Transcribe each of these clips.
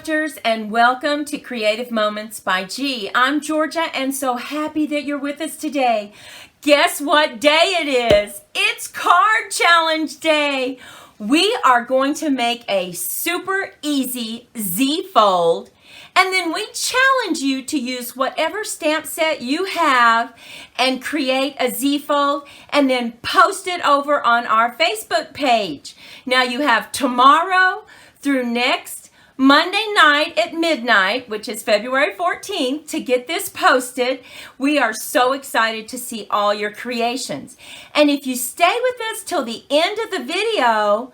crafters, and welcome to Creative Moments by G. I'm Georgia, and so happy that you're with us today. Guess what day it is? It's Card Challenge Day. We are going to make a super easy Z-fold, and then we challenge you to use whatever stamp set you have and create a Z-fold and then post it over on our Facebook page. Now you have tomorrow through next Monday night at midnight, which is February 14th, to get this posted. We are so excited to see all your creations. And if you stay with us till the end of the video,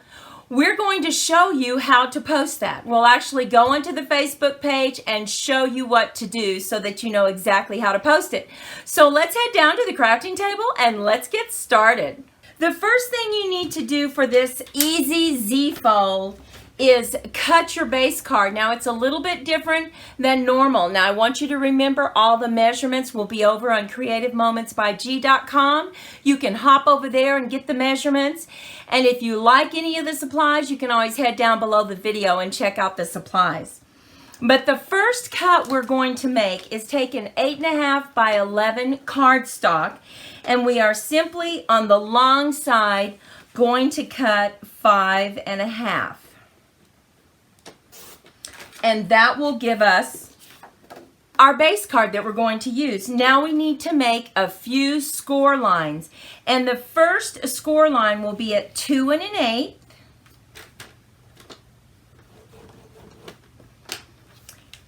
we're going to show you how to post that. We'll actually go onto the Facebook page and show you what to do so that you know exactly how to post it. So let's head down to the crafting table and let's get started. The first thing you need to do for this easy Z-fold is cut your base card. Now it's a little bit different than normal. Now I want you to remember all the measurements will be over on creativemomentsbyg.com. You can hop over there and get the measurements. And if you like any of the supplies, you can always head down below the video and check out the supplies. But the first cut we're going to make is take an 8.5 by 11 cardstock, and we are simply on the long side going to cut 5.5. And that will give us our base card that we're going to use. Now we need to make a few score lines. And the first score line will be at 2 1/8.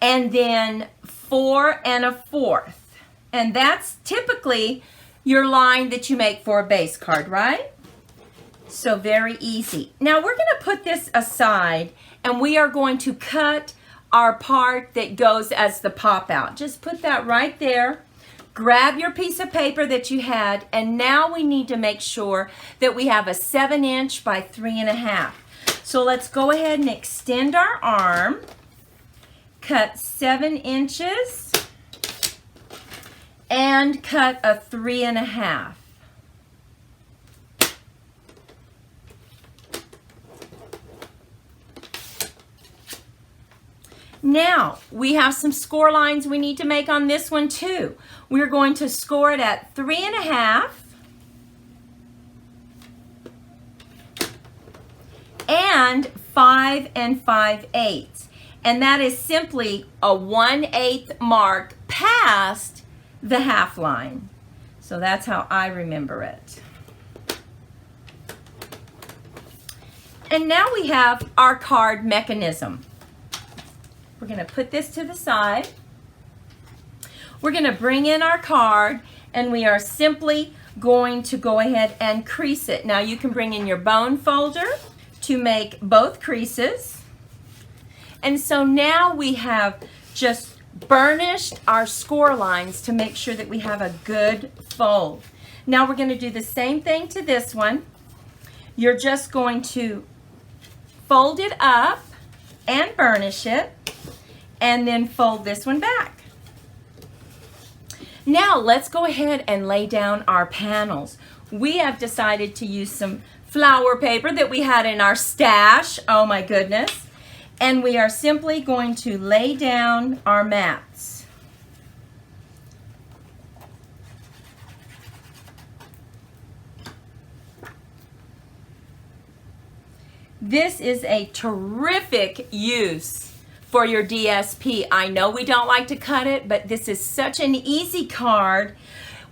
And then 4 1/4. And that's typically your line that you make for a base card, right? So very easy. Now we're going to put this aside and we are going to cut our part that goes as the pop out. Just put that right there. Grab your piece of paper that you had, and now we need to make sure that we have a 7" by 3.5. So let's go ahead and extend our arm, cut 7 inches, and cut a 3.5. Now, we have some score lines we need to make on this one too. We're going to score it at 3.5 and 5 5/8. And that is simply a 1/8 mark past the half line. So that's how I remember it. And now we have our card mechanism. We're going to put this to the side. We're going to bring in our card, and we are simply going to go ahead and crease it. Now you can bring in your bone folder to make both creases. And so now we have just burnished our score lines to make sure that we have a good fold. Now we're going to do the same thing to this one. You're just going to fold it up and burnish it, and then fold this one back. Now let's go ahead and lay down our panels. We have decided to use some flower paper that we had in our stash. Oh my goodness. And we are simply going to lay down our mats. This is a terrific use for your DSP. I know we don't like to cut it, but this is such an easy card.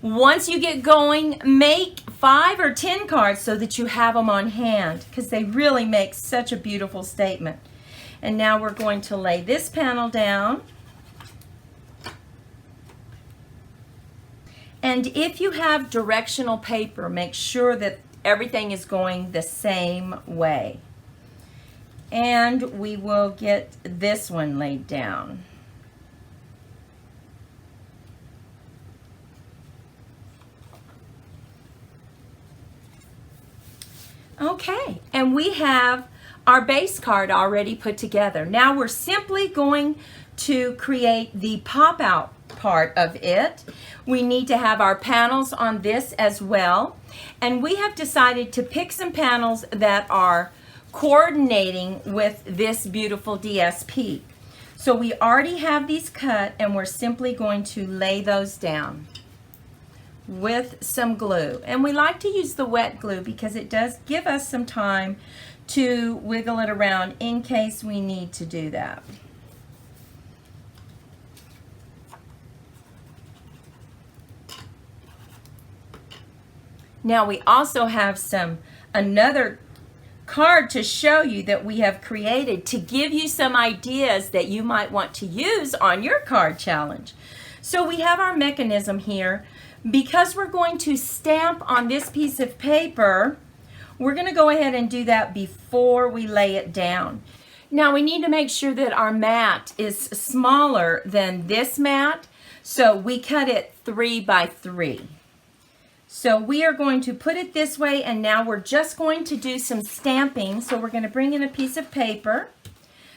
Once you get going, make 5 or 10 cards so that you have them on hand, because they really make such a beautiful statement. And now we're going to lay this panel down. And if you have directional paper, make sure that everything is going the same way. And we will get this one laid down. Okay, and we have our base card already put together. Now we're simply going to create the pop-out part of it. We need to have our panels on this as well. And we have decided to pick some panels that are coordinating with this beautiful DSP. So we already have these cut, and we're simply going to lay those down with some glue. And we like to use the wet glue because it does give us some time to wiggle it around in case we need to do that. Now we also have another card to show you that we have created to give you some ideas that you might want to use on your card challenge. So we have our mechanism here. Because we're going to stamp on this piece of paper, we're going to go ahead and do that before we lay it down. Now we need to make sure that our mat is smaller than this mat, so we cut it 3 by 3. So we are going to put it this way, and now we're just going to do some stamping. So we're going to bring in a piece of paper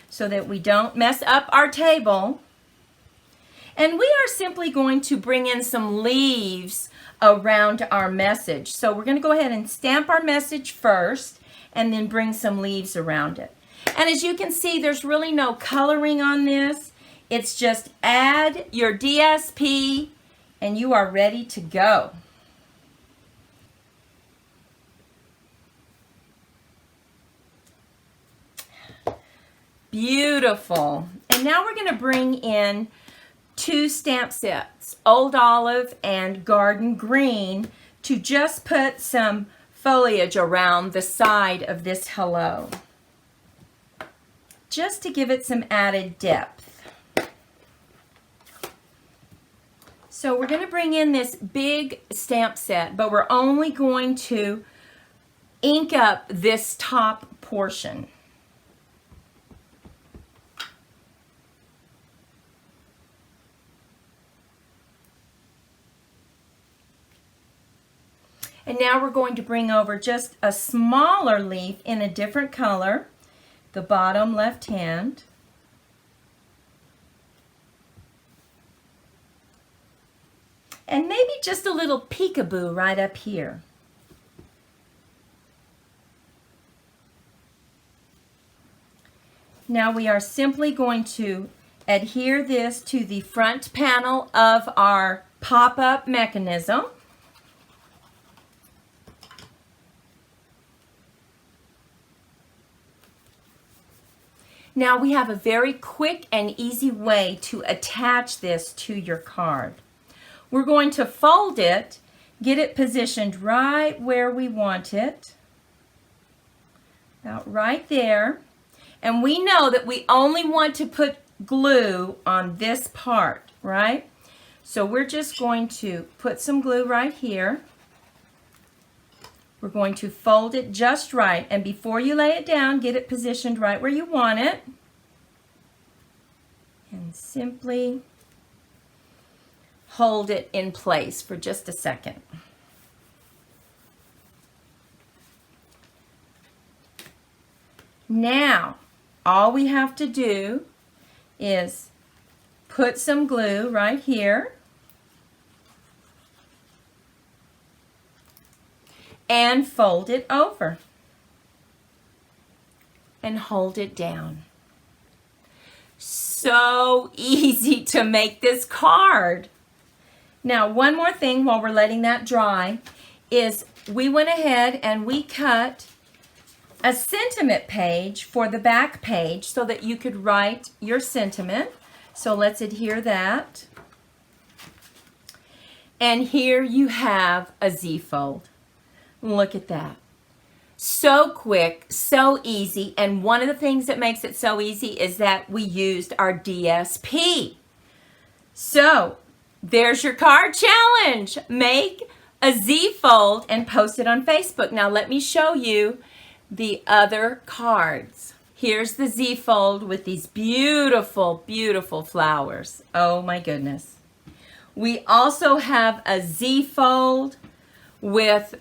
so that we don't mess up our table. And we are simply going to bring in some leaves around our message. So we're going to go ahead and stamp our message first and then bring some leaves around it. And as you can see, there's really no coloring on this. It's just add your DSP and you are ready to go. Beautiful. And now we're going to bring in 2 stamp sets, Old Olive and Garden Green, to just put some foliage around the side of this hello, just to give it some added depth. So we're going to bring in this big stamp set, but we're only going to ink up this top portion. And now we're going to bring over just a smaller leaf in a different color, the bottom left hand. And maybe just a little peekaboo right up here. Now we are simply going to adhere this to the front panel of our pop-up mechanism. Now we have a very quick and easy way to attach this to your card. We're going to fold it, get it positioned right where we want it, about right there. And we know that we only want to put glue on this part, right? So we're just going to put some glue right here. We're going to fold it just right, and before you lay it down, get it positioned right where you want it. And simply hold it in place for just a second. Now, all we have to do is put some glue right here. And fold it over and hold it down. So easy to make this card. Now, one more thing while we're letting that dry is we went ahead and we cut a sentiment page for the back page so that you could write your sentiment. So let's adhere that. And here you have a Z-fold. Look at that. So quick, so easy, and one of the things that makes it so easy is that we used our DSP. So, there's your card challenge. Make a Z-fold and post it on Facebook. Now let me show you the other cards. Here's the Z-fold with these beautiful, beautiful flowers. Oh my goodness. We also have a Z-fold with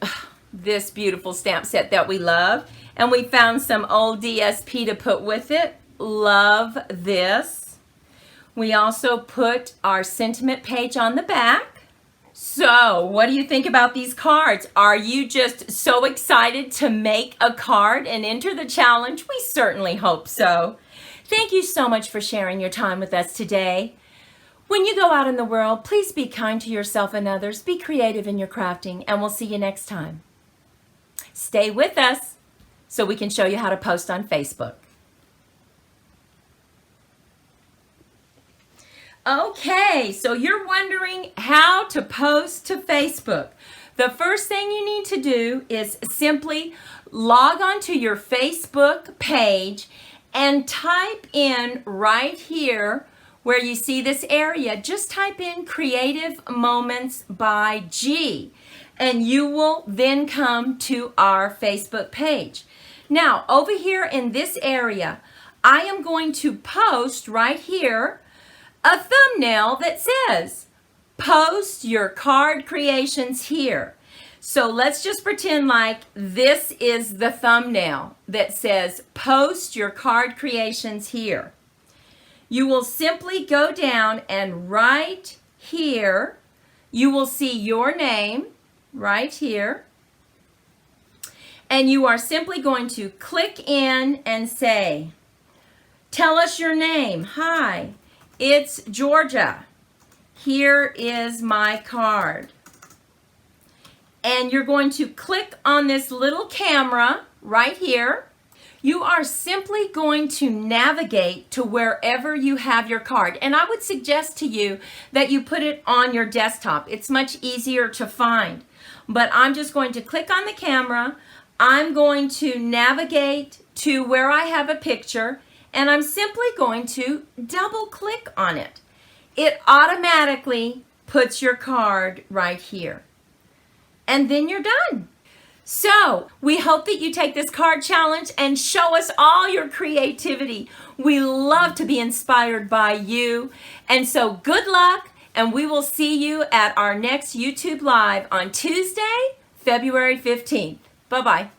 this beautiful stamp set that we love, and we found some old DSP to put with it. Love this. We also put our sentiment page on the back. So what do you think about these cards? Are you just so excited to make a card and enter the challenge? We certainly hope so. Thank you so much for sharing your time with us today. When you go out in the world, please be kind to yourself and others. Be creative in your crafting, and we'll see you next time. Stay with us so we can show you how to post on Facebook. Okay, so you're wondering how to post to Facebook. The first thing you need to do is simply log on to your Facebook page and type in right here where you see this area, just type in Creative Moments by G, and you will then come to our Facebook page. Now, over here in this area, I am going to post right here a thumbnail that says, post your card creations here. So let's just pretend like this is the thumbnail that says, post your card creations here. You will simply go down and right here, you will see your name right here. And you are simply going to click in and say, tell us your name. Hi, it's Georgia. Here is my card. And you're going to click on this little camera right here. You are simply going to navigate to wherever you have your card. And I would suggest to you that you put it on your desktop. It's much easier to find. But I'm just going to click on the camera. I'm going to navigate to where I have a picture, and I'm simply going to double click on it. It automatically puts your card right here. And then you're done. So, we hope that you take this card challenge and show us all your creativity. We love to be inspired by you. And so, good luck, and we will see you at our next YouTube Live on Tuesday, February 15th. Bye-bye.